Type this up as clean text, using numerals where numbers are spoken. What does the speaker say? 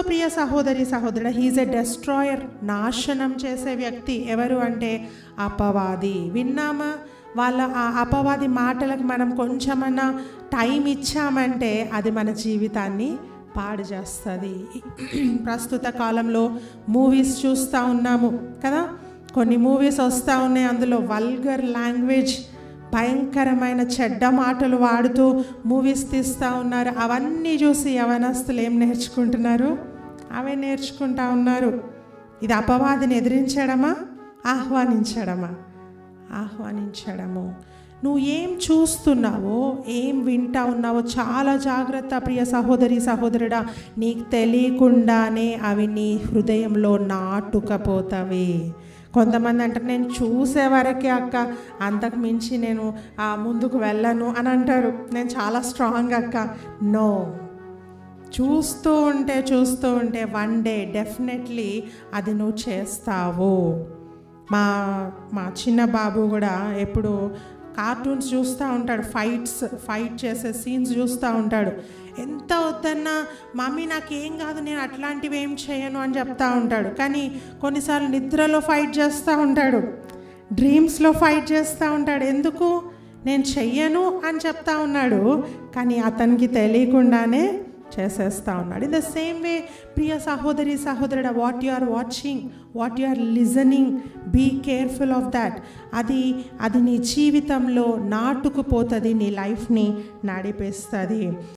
ప్రియ సహోదరి సహోదరుడు, he's a destroyer, నాశనం చేసే వ్యక్తి. ఎవరు అంటే అపవాది. విన్నామా? వాళ్ళ ఆ అపవాది మాటలకు మనం కొంచెమన్నా టైం ఇచ్చామంటే అది మన జీవితాన్ని పాడు చేస్తుంది. ప్రస్తుత కాలంలో మూవీస్ చూస్తూ ఉన్నాము కదా, కొన్ని మూవీస్ వస్తూ ఉన్నాయి, అందులో వల్గర్ లాంగ్వేజ్, భయంకరమైన చెడ్డ మాటలు వాడుతూ మూవీస్ తీస్తూ ఉన్నారు. అవన్నీ చూసి యవనస్తులు ఏం నేర్చుకుంటున్నారు? అవే నేర్చుకుంటా ఉన్నారు. ఇది అపవాదిని ఎదిరించడమా, ఆహ్వానించడమా? ఆహ్వానించడము. నువ్వు ఏం చూస్తున్నావో, ఏం వింటా ఉన్నావో చాలా జాగ్రత్త ప్రియ సహోదరి సహోదరుడా. నీకు తెలియకుండానే అవి నీ హృదయంలో నాటుకపోతావి. కొంతమంది అంటారు, నేను చూసే వరకే అక్క, అంతకు మించి నేను ముందుకు వెళ్ళను అని అంటారు. నేను చాలా స్ట్రాంగ్ అక్క. నో, చూస్తూ ఉంటే వన్ డే డెఫినెట్లీ అది నువ్వు చేస్తావు. మా చిన్న బాబు కూడా ఎప్పుడు కార్టూన్స్ చూస్తూ ఉంటాడు, ఫైట్ చేసే సీన్స్ చూస్తూ ఉంటాడు. ఎంత వద్దన్నా మమ్మీ నాకేం కాదు, నేను అట్లాంటివి ఏం చేయను అని చెప్తా ఉంటాడు. కానీ కొన్నిసార్లు నిద్రలో ఫైట్ చేస్తూ ఉంటాడు, డ్రీమ్స్లో ఫైట్ చేస్తూ ఉంటాడు. ఎందుకు? నేను చెయ్యను అని చెప్తా ఉన్నాడు, కానీ అతనికి తెలియకుండానే చేసేస్తూ ఉన్నాడు. ఇన్ ద సేమ్ వే ప్రియ సహోదరి సహోదరుడు, what you are watching, what you are listening, be careful of that. అది నీ జీవితంలో నాటుకుపోతుంది, నీ లైఫ్ని నడిపిస్తుంది.